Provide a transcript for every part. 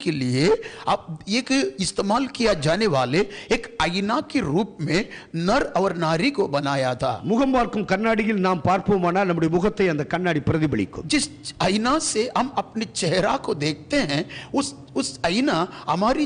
के लिए अब एक इस्तेमाल किया जाने वाले एक आईना के रूप में नर और नारी को बनाया था. முகம் பார்க்கும் கண்ணாடியில் நாம் பார்ப்போமானால் நம்முடைய முகத்தை அந்த கண்ணாடி பிரதிபலிக்கும். जिस आईना से हम अपने चेहरा को देखते हैं उस आईना हमारी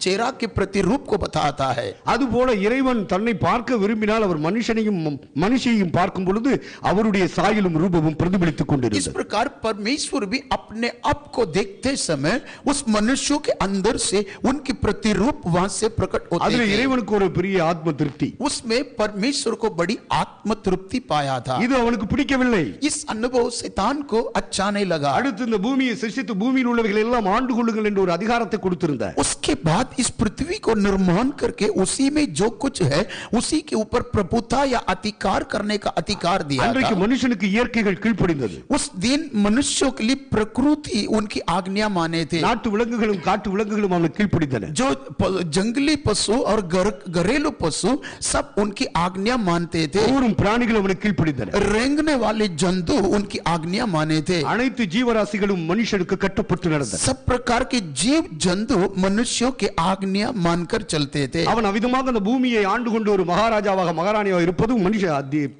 चेहरा के प्रतिरूप को बताता है. அதுபோல இறைவன் தன்னை பார்க்க விரும்பினால் அவர் மனுஷனையும் பார்க்கும் பொழுது அவருடைய சாயலும் ரூபமும் பிரதிபலித்துக் கொண்டிருந்தது. इस प्रकार परमेश्वर भी अपने आप को देखते समय उस मनुष्यों के अंदर से उनके प्रतिरूप वहां से प्रकट होते அதிலே थे. இறைவனுக்கு ஒரு பெரிய ஆத்ம திருப்தி. उसमें परमेश्वर को बड़ी आत्म तृप्ति पाया था. இது அவனுக்கு பிடிக்கவில்லை. इस अनुभव शैतान को अच्छा नहीं लगा. அடுத்து இந்த பூமியை சிருஷ்டித்து பூமியில் உள்ளவைகளை எல்லாம் ஆண்டு கொள்ளுங்கள் என்ற ஒரு அதிகாரத்தை கொடுத்திருந்தார். उसके बाद इस पृथ्वी को निर्माण करके उसी में जो कुछ है उसी के ऊपर प्रभुता या अधिकार करने का अधिकार दिया था. அன்றைக்கு மனுஷனுக்கு இயற்கைகள் கீழ்ப்படிந்தது. उस दिन मनुष्यों के लिए प्रकृति उनकी आज्ञा माने थे. நாட்டு விலங்குகளும் காட்டு விலங்குகளும் அவனுக்கு கீழ்ப்படிந்தன. जो जंगली पशु और घरेलू पशु सब उनकी आज्ञा मानते थे. ஊரும் பிராணிகளும் அவனுக்கு கீழ்ப்படிந்தன. रेंगने वाले जंतु उनकी आज्ञा माने थे. அனைத்து ஜீவராசிகளும் மனுஷனுக்கு கட்டுப்பட்டு நடந்தன. सब प्रकार के जीव जंतु मनुष्यों के आज्ञा मानकर चलते थे. அவன் அவிதமாக அந்த பூமியை ஆண்டு கொண்டு ஒரு மகாராஜாவாக மகாராணியாக இருப்பதும்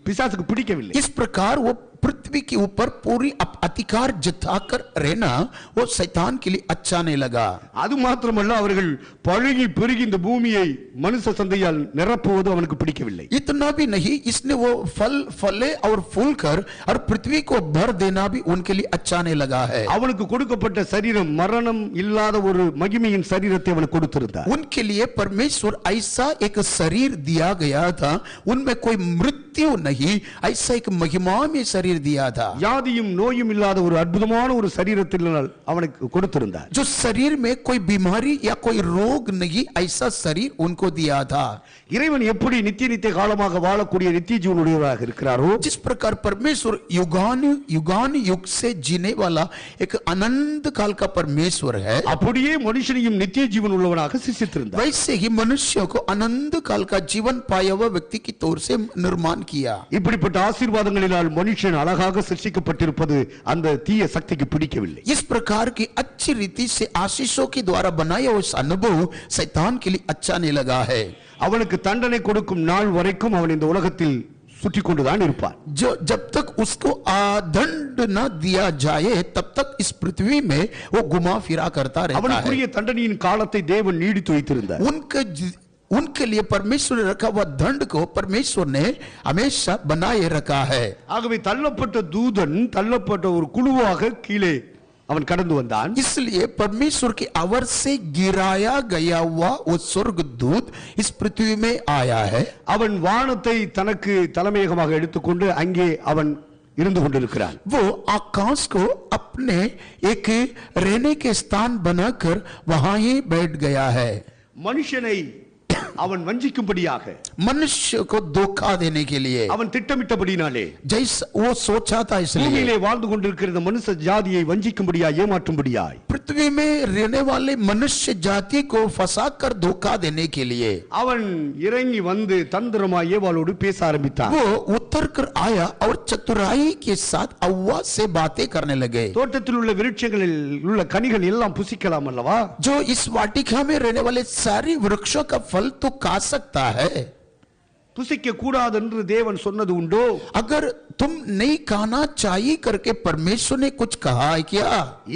பிசாசுக்கு பிடிக்கவில்லை. इस प्रकार वो पृथ्वी के ऊपर पूरी अधिकार जताकर रहना वो शैतान के लिए अच्छा नहीं लगा. அது மாத்திரமல்ல அவர்கள் பழுகி பெருகி இந்த பூமியை மனுஷ சந்தையால் நிரப்புவது அவனுக்கு பிடிக்கவில்லை. इतना भी नहीं, इसने वो फले और फूल कर और पृथ्वी को भर देना भी उनके लिए अच्छा नहीं लगा है. அவனுக்கு கொடுக்கப்பட்ட சரீரம் மரணம் இல்லாத ஒரு மகிமையின் சரீரத்தை அவனுக்கு கொடுத்திருந்தார். उनके लिए परमेश्वर ऐसा एक शरीर दिया गया था, उनमें कोई मृत्यु नहीं, ऐसा एक महिमा में शरीर दिया था. யாதியும் நோயும் இல்லாத ஒரு அற்புதமான ஒரு சரீரத்தில் அவனுக்கு கொடுத்திருந்தார். जो शरीर में कोई बीमारी या कोई रोग नहीं, ऐसा शरीर उनको दिया था. இறைவன் எப்படி நித்திய காலமாக வாழக்கூடிய நித்திய ஜீவனுடையவராக இருக்கிறாரோ, जिस प्रकार परमेश्वर युगान युग से जीने वाला एक अनंत काल का परमेश्वर है, அப்படியே மனுஷனையும் நித்திய ஜீவன் உள்ளவனாக சிருஷ்டித்திருந்தார். वैसे ही मनुष्य को अनंत काल का जीवन पाया हुआ व्यक्ति की तौर से निर्माण किया. இப்படிப்பட்ட ஆசீர்வாதங்களினால் மனுஷன் அழகாக சிருஷ்டிக்கப்பட்டிருப்பது அந்த தீய சக்திக்கு பிடிக்கவில்லை. इस प्रकार की अच्छी रीति से आशीषों के द्वारा बनाया उस अनुभव शैतान के लिए अच्छा नहीं लगा है. அவனுக்கு தண்டனை கொடுக்கும் நாள் வரைக்கும் அவன் இந்த உலகத்தில் சுற்றி கொண்டுதான் இருப்பான். जो जब तक उसको दंड न दिया जाए तब तक इस पृथ्वी में वो घुमा फिरा करता रहता है. அவனுக்குரிய தண்டனையின் காலத்தை தேவன் நீடித்து வைத்திருந்தார். उनके लिए परमेश्वर ने रखा हुआ दंड को परमेश्वर ने हमेशा बनाए रखा है. ஆகவே தள்ளப்பட்ட தூதன் தள்ளப்பட்ட ஒரு குழுவாக கீழே அவன் கடந்து வந்தான். इसलिए परमेश्वर के आवर से गिराया गया हुआ वो स्वर्गदूत इस पृथ्वी में आया है. அவன் வானத்தை தனக்கு தலைமையகமாக எடுத்துக்கொண்டு அங்கே அவன் இருந்து கொண்டிருக்கிறான். वो आकाश को अपने एक रहने के स्थान बनाकर वहां ही बैठ गया है. மனுஷனை அவன் வஞ்சிக்கும்படியாக, मनुष्य को धोखा देने के लिए, அவன் திட்டமிட்டபடினாலே, जैसा वो सोचा था, इसलिए பூமியிலே வாழ்ந்து கொண்டிருக்கிற மனுஷ ஜாதியை வஞ்சிக்கும்படியாய் ஏமாற்றும்படியாய், पृथ्वी में रहने वाले मनुष्य जाति को फंसाकर धोखा देने के लिए அவன் இறங்கி வந்து தந்திரமாய் ஏவாளோடு பேச ஆரம்பித்தான். वो उतर कर आया और चतुराई के साथ हव्वा से बातें करने लगे. தோட்டத்தில் உள்ள விருட்சங்களில் உள்ள கனிகள் எல்லாம் புசிக்கலாம் அல்லவா? जो इस वाटिका में रहने वाले सारे वृक्षों का फल तो खा सकता है. புசிக்க கூடாது என்று தேவன் சொன்னது உண்டோ? अगर तुम नहीं खाना चाहिए करके परमेश्वर ने कुछ कहा है क्या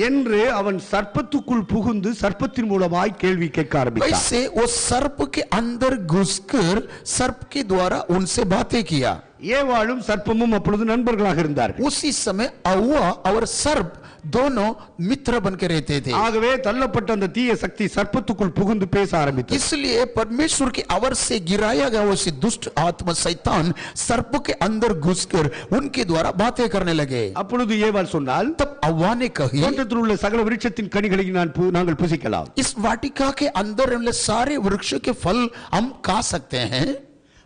என்று அவன் சர்ப்பத்துக்குள் புகுந்து சர்ப்பத்தின் மூலமாய் கேள்வி கேட்க ஆரம்பித்தான். वैसे वो सर्प के अंदर घुसकर सर्प के द्वारा उनसे बातें किया. ஏவாளும் சர்ப்பமும் அப்பொழுது நண்பர்களாக இருந்தார்கள். उसी समय हव्वा और सर्प दोनों मित्र बन के रहते थे. ஆகவே தள்ளப்பட்ட அந்த தீய சக்தி சர்ப்பத்துக்குள் புகுந்து பேச ஆரம்பித்தது. इसलिए परमेश्वर के आवर से गिराया गया वो दुष्ट आत्मा शैतान सर्प के अंदर घुसकर उनके द्वारा बातें करने लगे. அப்பொழுது ஏவாள் சொன்னாள், तब हव्वा ने कही, தோட்டத்தில் உள்ள சகல விருட்சத்தின் கனிகளை நாங்கள் புசிக்கலாம். इस वाटिका के अंदर सारे वृक्ष के फल हम खा सकते हैं.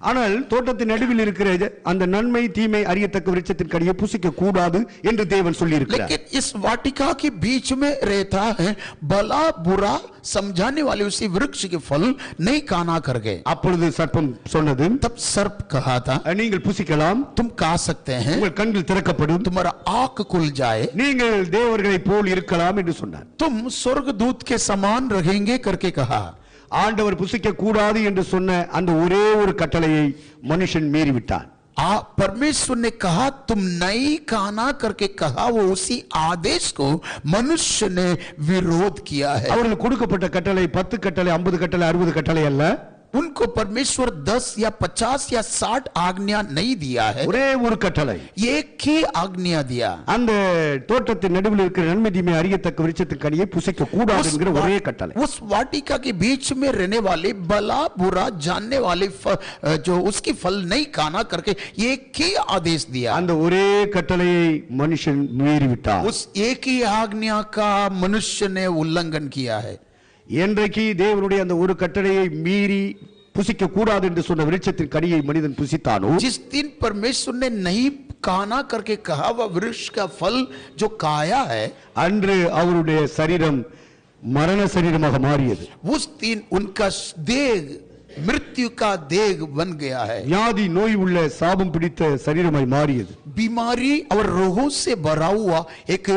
ஆனால் தோட்டத்தின் நடுவில் இருக்கிற அந்த நன்மை தீமை அறியத்தக்க விருட்சத்தின் கனியை புசிக்க கூடாது என்று தேவன் சொல்லி இருக்கிறார். लेकिन इस वाटिका के बीच में रहता है भला बुरा समझाने वाले उसी वृक्ष के फल नहीं खाना कर गए. அப்பொழுது சர்ப்பம் சொன்னது, तब सर्प कहा था நீங்கள் புசிக்கலாம், तुम खा सकते हैं, உங்கள் கண்கள் திறக்கப்படும், तुम्हारा आंख खुल जाए, நீங்கள் தேவர்களைப் போல் இருக்கலாம் என்று சொன்னார். तुम स्वर्गदूत के समान रहेंगे करके कहा. ஆண்டவர் புசிக்க கூடாது என்று சொன்ன அந்த ஒரே ஒரு கட்டளையை மனுஷன் மீறிவிட்டான். परमेश्वर ने कहा तुम नहीं खाना करके कहा, वो उसी आदेश को मनुष्य ने विरोध किया है. அவர்களுக்கு கொடுக்கப்பட்ட கட்டளை 10 கட்டளை 50 கட்டளை 60 கட்டளை அல்ல. उनको परमेश्वर 10 या 50 या 60 आज्ञा नहीं दिया है, ஒரே ஒரு கட்டளை, एक ही आज्ञा दिया. அந்த தோட்டத்தின் நடுவில் இருக்கிற நன்மை தீமை அறியத்தக்க விருட்சத்தின் கனியை புசிக்க கூடாது என்கிற ஒரே கட்டளை. उस वाटिका के बीच में रहने वाले भला बुरा जानने वाले जो उसकी फल नहीं खाना करके एक ही आदेश दिया. அந்த ஒரே கட்டளையை மனுஷன் மீறிவிட்டார். उस एक ही आज्ञा का मनुष्य ने उल्लंघन किया है. என்றைக்கு தேவனுடைய அந்த ஒரு கட்டளையை மீறி புசிக்க கூடாது என்று சொன்ன விருட்சத்தின் கனியை மனிதன் புசித்தானோ, जिस दिन परमेश्वर ने नहीं खाना करके कहा वह वृक्ष का फल जो खाया है, அன்று அவருடைய சரீரம் மரண சரீரமாக மாறியது. उस दिन उनका देह मृत्यु का देह बन गया है. வியாதி நோய் உள்ள சாபம் பிடித்த சரீரமாய் மாறியது. बीमारी और रोगों से भरा हुआ एक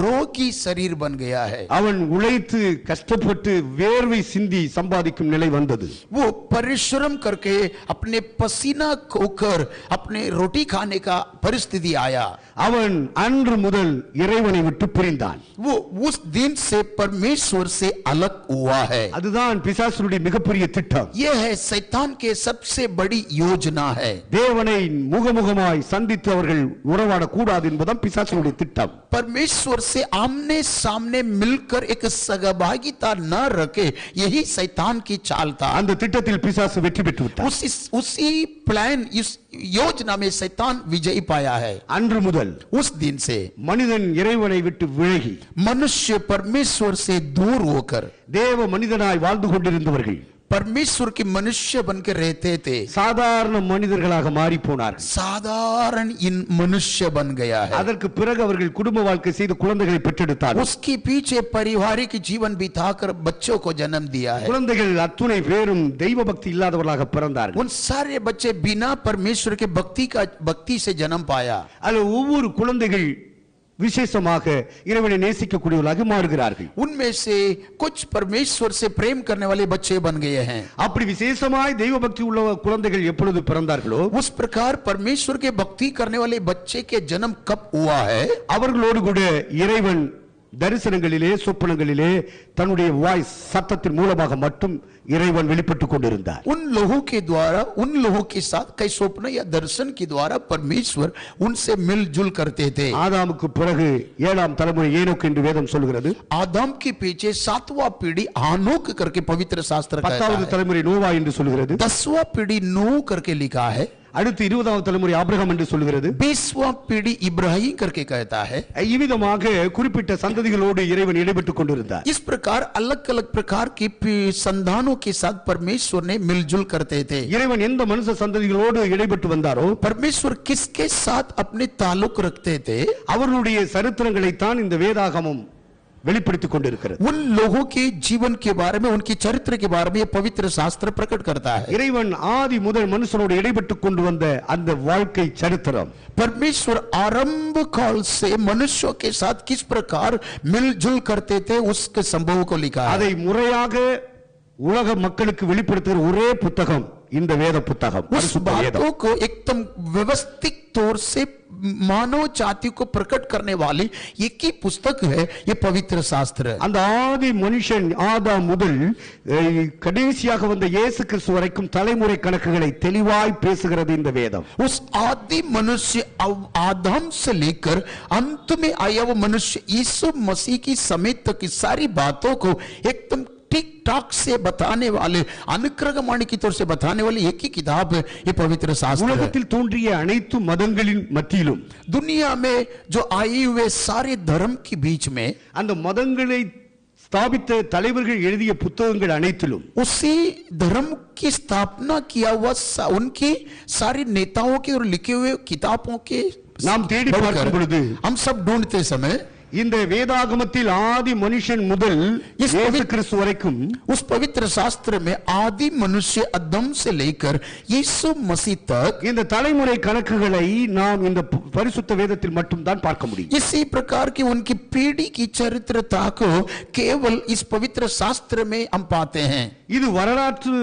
रोगी शरीर बन गया है. அவன் உழைத்து கஷ்டப்பட்டு வேர்வை சிந்தி சம்பாதிக்கும் நிலை வந்தது. वो परिश्रम करके अपने पसीना खोकर अपने रोटी खाने का परिस्थिति आया. அவன் அன்று முதல் இறைவனை விட்டு பிரிந்தான். वो उस दिन से परमेश्वर से अलग हुआ है. அதுதான் பிசாசுடைய மிகப்பெரிய திட்டம். यह है शैतान के सबसे बड़ी योजना है. தேவனை முகமுகமாய் சந்தித்து அவர்கள் உறவாட கூடாது என்பதுதான் பிசாசுடைய திட்டம். परमेश्वर से आमने सामने मिलकर एक सहभागिता न रखे, यही शैतान की चाल था. அந்த திட்டத்தில் பிசாசு வெற்றி பெற்று விட்டார். उसी प्लान इस योजना में शैतान विजय पाया है. அன்று முதல் उस दिन से மனிதன் இறைவனை விட்டு விலகி मनुष्य परमेश्वर से दूर होकर தேவ மனிதனாய் வாழ்ந்து கொண்டிருந்தவர்கள் परमेश्वर के मनुष्य बनकर रहते थे, சாதாரண மனிதர்களாக மாறி போனார். साधारण इन मनुष्य बन गया है. அதற்கு பிறகு அவர்கள் குடும்ப வாழ்க்கை செய்து குழந்தைகளை பெற்றெடுத்தார்கள். उसके पीछे पारिवारिक जीवन बिताकर बच्चों को जन्म दिया है. குழந்தைகள் அத்துணை பேரும் தெய்வ பக்தி இல்லாதவர்களாக பிறந்தார்கள். उन सारे बच्चे बिना परमेश्वर के भक्ति से जन्म पाया. அதில் ஒவ்வொரு குழந்தைகள் விசேஷமாக இறைவனை நேசிக்கக்கூடியவர்களாக மாறுகிறார்கள். उनमें से कुछ परमेश्वर से प्रेम करने वाले बच्चे बन गए हैं. அப்படி விசேஷமாய் தெய்வ பக்தி உள்ள குழந்தைகள் எப்பொழுது பிறந்தார்களோ, उस प्रकार परमेश्वर के भक्ति करने वाले बच्चे के जन्म कब हुआ है, அவர்களோடு கூட இறைவன் தரிசனங்களிலே சொப்பனங்களிலே தன்னுடைய வாய்ஸ் சத்தத்தின் மூலமாக மட்டும் இறைவன் வெளிப்பட்டுக் கொண்டிருந்தார். उन लोगों के द्वारा, उन लोगों के साथ कई स्वप्न या दर्शन के द्वारा परमेश्वर उनसे मिलजुल करते थे. ஆதாமுக்கு பிறகு 7ஆம் தலைமுறை ஏனோக்கு என்று வேதம் சொல்கிறது. आदम के पीछे 7वां पीढ़ी आनोक करके पवित्र शास्त्र कहता 10வது है. தலைமுறை நோவா என்று சொல்கிறது. 10वां पीढ़ी नूह करके लिखा है. அடுத்து 20வது தலைமுறை ஆபிரகாம் என்று சொல்கிறது. 20वां पीढ़ी इब्राहिम करके कहता है. இவ்விதமாக குறிப்பிட்ட சந்ததிகளோடு இறைவன் இடைப்பட்டுக் கொண்டிருந்தார். इस प्रकार अलग अलग प्रकार की संतानों के साथ परमेश्वर ने मिलजुल करते थे. இறைவன் எந்த மனுஷ சந்ததிகளோடு இடைப்பட்டு வந்தாரோ, परमेश्वर किसके साथ अपने ताल्लुक रखते थे, அவர்களுடைய சரித்திரங்களை தான் இந்த வேதாகமம் வெளிப்படுத்திக் கொண்டிருக்கிறது. उन लोगों के जीवन के बारे में, उनके चरित्र के बारे में यह पवित्र शास्त्र प्रकट करता है. இறைவன் ஆதி முதல் மனுஷனோடு இடைப்பட்டுக் கொண்டு வந்த அந்த வாழ்க்கை சரித்திரம், परमेश्वर आरंभ काल से मनुष्यों के साथ किस प्रकार मिलजुल करते थे उसके संभव को लिखा है. அதை முறையாக உலக மக்களுக்கு வெளிப்படுத்துகிற ஒரே புத்தகம் இந்த வேத புத்தகம். उस बातों को एकदम व्यवस्थित तौर से मानव जाति को प्रकट करने वाली एक ही पुस्तक है ये पवित्र शास्त्र. அந்த ஆதி மனுஷன் ஆதாம் முதல் கடைசியாக வந்த இயேசு கிறிஸ்து வரைக்கும் தலைமுறை கணக்குகளை தெளிவாய் பேசுகிறது இந்த வேதம். उस आदि मनुष्य आदम से लेकर अंत में आया वो मनुष्य यीशु मसीह की समेत तक की सारी बातों को एकदम ठीक ठाक से बताने वाले, अनुक्रमवाणी की तौर से बताने वाली एक ही किताब है ये पवित्र शास्त्र. உலகத்தில் தோன்றிய அனைத்து மதங்களின் மத்தியிலும், दुनिया में जो आए हुए सारे धर्म के बीच में, அந்த மதங்களை ஸ்தாபித்த தலைவர்கள் எழுதிய புத்தகங்கள் அனைத்திலும் उसी धर्म की स्थापना किया हुआ उनकी सारी नेताओं के और लिखे हुए किताबों के நாம் தேடி பார்க்கும் பொழுது हम सब ढूंढते समय இந்த வேதாகமத்தில் ஆதி மனுஷன் முதல் இயேசு கிறிஸ்து வரைக்கும் उस पवित्र शास्त्र में आदि मनुष्य अदम से लेकर यीशु मसीह तक இந்த தலைமுறை கணக்குகளை நாம் இந்த பரிசுத்த வேதத்தில் மட்டும் தான் பார்க்க முடியும். इसी प्रकार की उनकी पीढ़ी की चरित्रता को केवल इस पवित्र शास्त्र में हम पाते हैं. இது வரலாற்று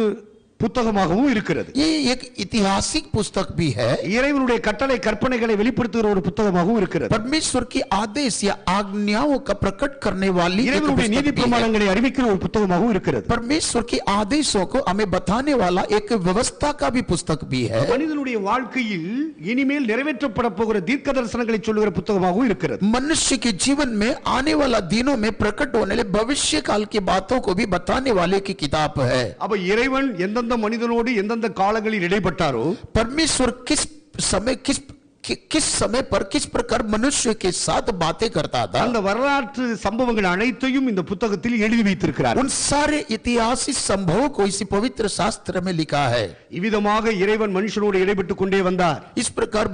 புத்தகமாகவும் இருக்கிறது. ये एक ऐतिहासिक पुस्तक भी है. இறைவனுடைய கட்டளை கற்பனைகளை வெளிப்படுத்துகிற ஒரு புத்தகமாகவும் இருக்கிறது. परमेश्वर की आदेश या आज्ञाओं का प्रकट करने वाली இறைவனுடைய நீதி பிரமாணங்களை அறிவிக்கிற ஒரு புத்தகமாகவும் இருக்கிறது. परमेश्वर के आदेशों को हमें बताने वाला एक व्यवस्था का भी पुस्तक भी है. மனிதனுடைய வாழ்க்கையில் இனிமேல் நிறைவேற்றப்பட போகிற தீர்க்க தரிசனங்களை சொல்லுகிற புத்தகமாகவும் இருக்கிறது. मनुष्य के जीवन में आने वाला दिनों में प्रकट होने वाले भविष्य काल की बातों को भी बताने वाले की किताब है. अब இறைவன் எந்தெந்த மனிதனோடு எந்தெந்த காலங்களில் இடைப்பட்டாரோ परमेश्वर किस समय पर किस प्रकार मनुष्य के साथ बातें करता था அந்த வரலாற்று சம்பவங்கள் அனைத்தையும் இந்த புத்தகத்தில் எழுதி வைத்திருக்கிறார். उन सारे ऐतिहासिक संभवों को इसी पवित्र शास्त्र में लिखा है. இவ்விதமாக இறைவன் மனுஷனோடு இடைப்பட்டு கொண்டே வந்தார். इस प्रकार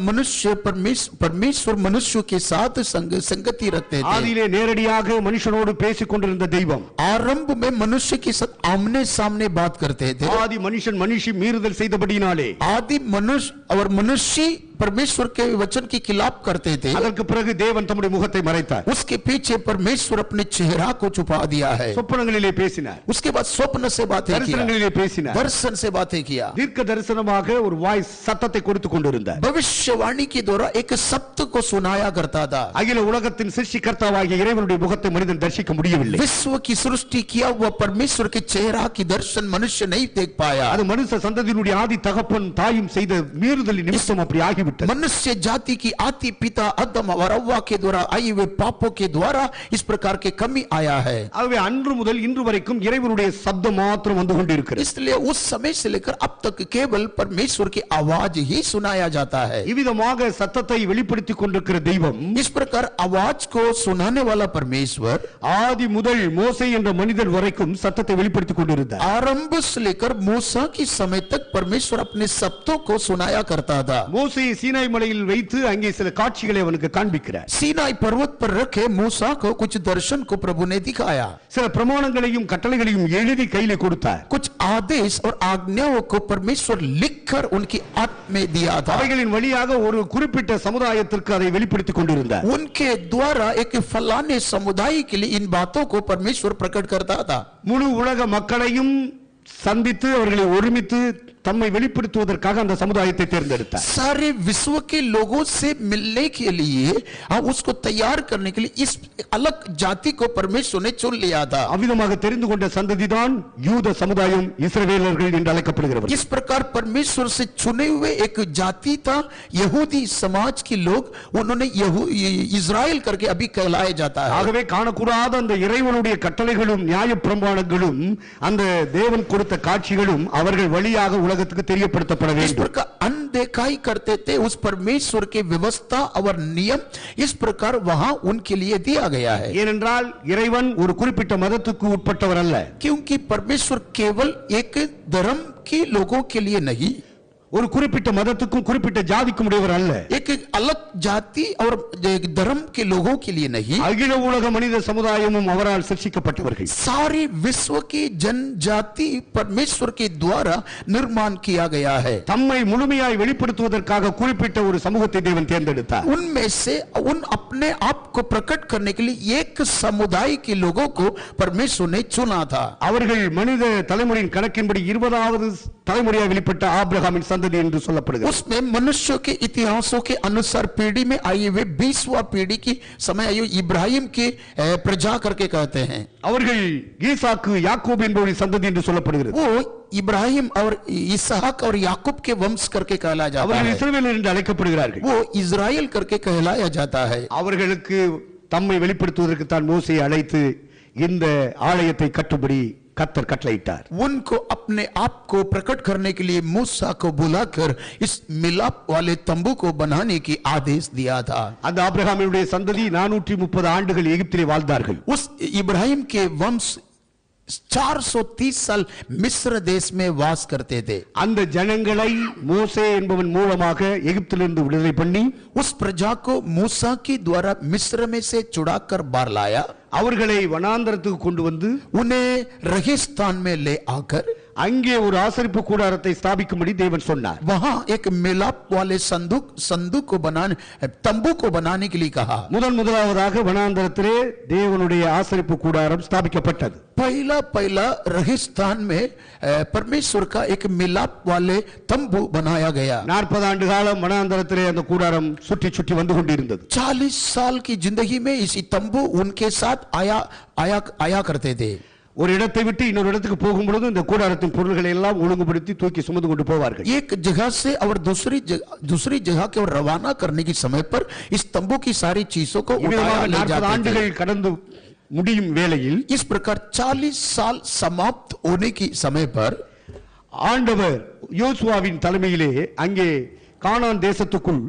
परमेश्वर मनुष्य के साथ संगति रखते थे. ஆதியிலே நேரடியாக மனுஷனோடு பேசிக் கொண்டிருந்த தெய்வம் आरंभ में मनुष्य के साथ आमने सामने बात करते थे. ஆதி மனுஷன் மனுஷி மீறுதல் செய்தபடியினாலே आदि मनुष्य और मनुष्य परमेश्वर के वचन के खिलाफ करते थे. அதற்கு பிறகு தேவன் தம்முடைய முகத்தை மறைத்தார். उसके पीछे परमेश्वर अपने चेहरा को छुपा दिया है. சொப்பனங்களிலே பேசினார். उसके बाद स्वप्न से बातें किया. தரிசனங்களிலே பேசினார். दर्शन से बातें किया. தீர்க்க தரிசனமாக ஒரு வாய்ஸ் சத்தத்தை கொடுத்து கொண்டிருந்தார். भविष्यवाणी के द्वारा एक शब्द को सुनाया करता था. அகில உலகத்தின் சிருஷ்டிகர்த்தாவாகிய இறைவனுடைய முகத்தை மனிதன் தரிசிக்க முடியவில்லை. विश्व की सृष्टि किया हुआ परमेश्वर के चेहरा की दर्शन मनुष्य नहीं देख पाया. அது மனுஷ சந்ததியினுடைய ஆதி தகப்பன் தாயும் செய்த மீறுதலின் நிமித்தம் அப்படி ஆகிவிட்டது. मनुष्य जाति की आदि पिता आदम और हव्वा के द्वारा आई हुए पापों के द्वारा इस प्रकार के कमी आया है. ஆகவே அன்று முதல் இன்று வரைக்கும் இறைவனுடைய சப்தம் மாத்திரம் வந்து கொண்டிருக்கிறது. इसलिए उस समय से लेकर अब तक केवल परमेश्वर की आवाज ही सुनाया जाता है. இவ்விதமாக சத்தத்தை வெளிப்படுத்திக் கொண்டிருக்கிற தெய்வம் इस प्रकार आवाज को सुनाने वाला परमेश्वर ஆதி முதல் மோசே என்ற மனிதன் வரைக்கும் சத்தத்தை வெளிப்படுத்திக் கொண்டிருந்தார். आरंभ से लेकर मूसा के समय तक परमेश्वर अपने शब्दों को सुनाया करता था. மோசே சீனாய் மலையில் வைத்து அங்கே சில காட்சிகளை அவனுக்கு காண்பிக்கிறார். सीनाई पर्वत पर रखे मूसा को कुछ दर्शन को प्रभु ने दिखाया. சில பிரமாணங்களையும் கட்டளைகளையும் எழுதி கையிலே கொடுத்தார். कुछ आदेश और आज्ञाओं को परमेश्वर लिखकर उनकी हाथ में दिया था. அவைகளின் வழியாக ஒரு குறிப்பிட்ட சமுதாயத்திற்கு அதை வெளிப்படுத்திக் கொண்டிருந்தார். उनके द्वारा एक फलाने समुदाय के लिए इन बातों को परमेश्वर प्रकट करता था. முழு உலக மக்களையும் சந்தித்து அவர்களை ஒருமித்து தம்மை வெளிப்படுத்துவதற்காக அந்த சமுதாயத்தை தேர்ந்தெடுத்தார். सारे विश्व के लोगों से मिलने के लिए और उसको तैयार करने के लिए इस अलग जाति को परमेश्वर ने चुन लिया था. அவ்விதமாக தெரிந்து கொண்ட சந்ததிதான் யூத சமுதாயம் இஸ்ரவேலர்கள் என்று அழைக்கப்படுகிறவர்கள். इस प्रकार परमेश्वर से चुने हुए एक जाति था यहूदी समाज के लोग. उन्होंने इस्राएल करके अभी कहलाया जाता है. ஆகவே காணக்கூடாத அந்த இறைவனுடைய கட்டளைகளும் நியாயப்பிரமாணங்களும் அந்த தேவன் கொடுத்த காட்சிகளும் அவர்கள் வழியாக உலகத்துக்கு தெரியப்படுத்தப்பட इस வேண்டும். प्रकार अनदेखाई करते थे उस परमेश्वर की व्यवस्था और नियम इस प्रकार वहां उनके लिए दिया गया है. ஏனென்றால் இறைவன் ஒரு குறிப்பிட்ட மதத்துக்கு உட்பட்டவர் அல்ல. क्योंकि परमेश्वर केवल एक धर्म के लोगों के लिए नहीं, ஒரு குறிப்பிட்ட மதத்துக்கும் குறிப்பிட்ட ஜாதிக்கும் உடையவர் அல்ல. एक अलग जाति और धर्म के लोगों के लिए नहीं, அகில உலக மனித சமுதாயமும் அவரால் சிருஷ்டிக்கப்பட்டவர்கள். सारी विश्व की जनजाति परमेश्वर के द्वारा निर्माण किया गया है. தம்மை முழுமையாய் வெளிப்படுத்துவதற்காக குறிப்பிட்ட ஒரு சமூகத்தை தேவன் தேர்ந்தெடுத்தார். उनमें से उन अपने आप को प्रकट करने के लिए एक समुदाय के लोगों को परमेश्वर ने चुना था. அவர்கள் மனித தலைமுறையின் கணக்கின்படி 20வது தலைமுறையாய் வெளிப்பட்ட ஆபிரகாமின் சந்ததி என்று சொல்லப்படுகிறது. उसमें मनुष्यों के इतिहासों के अनुसार पीढ़ी में आई हुए 20वां पीढ़ी की समय आयु इब्राहिम की प्रजा करके कहते हैं. அவர்கள் ஈசாக்கு யாக்கோபு என்பவரின் சந்ததி என்று சொல்லப்படுகிறது. वो इब्राहिम और इसहाक और याकूब के वंश करके कहलाया जाता அவர்கள் है. இஸ்ரவேலர் என்று அழைக்கப்படுகிறார்கள். वो इजराइल करके कहलाया जाता है. அவர்களுக்கு தம்மை வெளிப்படுத்துவதற்கு தான் மோசேயை அழைத்து இந்த ஆலயத்தை கட்டும்படி கர்த்தர் கட்டளையிட்டார். उनको अपने आप को प्रकट करने के लिए मूसा को बुलाकर इस मिलाप वाले तंबू को बनाने की आदेश दिया था. அந்த ஆபிரகாமினுடைய சந்ததி 430 ஆண்டுகள் எகிப்திலே வாழ்ந்தார்கள். उस इब्राहिम के वंश 430 साल मिस्र देश में वास करते थे. அந்த ஜனங்களை மோசே என்பவன் மூலமாக எகிப்திலிருந்து விடுதலை பண்ணி उस प्रजा को मूसा के द्वारा मिस्र में से छुड़ाकर बाहर लाया. அவர்களை வனாந்தரத்துக்கு கொண்டு வந்து उन्हें रेगिस्तान में ले आकर அங்கே ஒரு ஆசரிப்பு கூடாரத்தை ஸ்தாபிக்கும்படி தேவன் சொன்னார். वहां एक मिलाप वाले संदूक को बनाने, तंबू को बनाने के लिए कहा. முதலாவதாக வனாந்தரத்திலே தேவனுடைய ஆசரிப்பு கூடாரம் ஸ்தாபிக்கப்பட்டது. पहला रेगिस्तान में परमेश्वर का एक मिलाप वाले तंबू बनाया गया. 40 ஆண்டு காலம் வனாந்தரத்திலே அந்த கூடாரம் சுற்றி சுற்றி வந்து கொண்டிருந்தது. 40 साल की जिंदगी में इसी तंबू उनके साथ आया करते थे. ஒரு இடத்தை விட்டு இன்னொரு இடத்துக்கு போகும்பொழுது இந்த கூடாரத்தின் பொருள்களை எல்லாம் ஒழுங்குபடுத்தி தூக்கி சுமந்து கொண்டு போவார்கள். एक जगह से और दूसरी जगह के रवाना करने के समय पर इस तंबू की सारी चीजों को उठाया ले 40 जाते थे. ஆண்டுகள் கடந்து முடியும் வேளையில் इस प्रकार 40 साल समाप्त होने की समय पर ஆண்டவர் யோசுவாவின் தலைமையிலே அங்கே கானான் தேசத்துக்குள்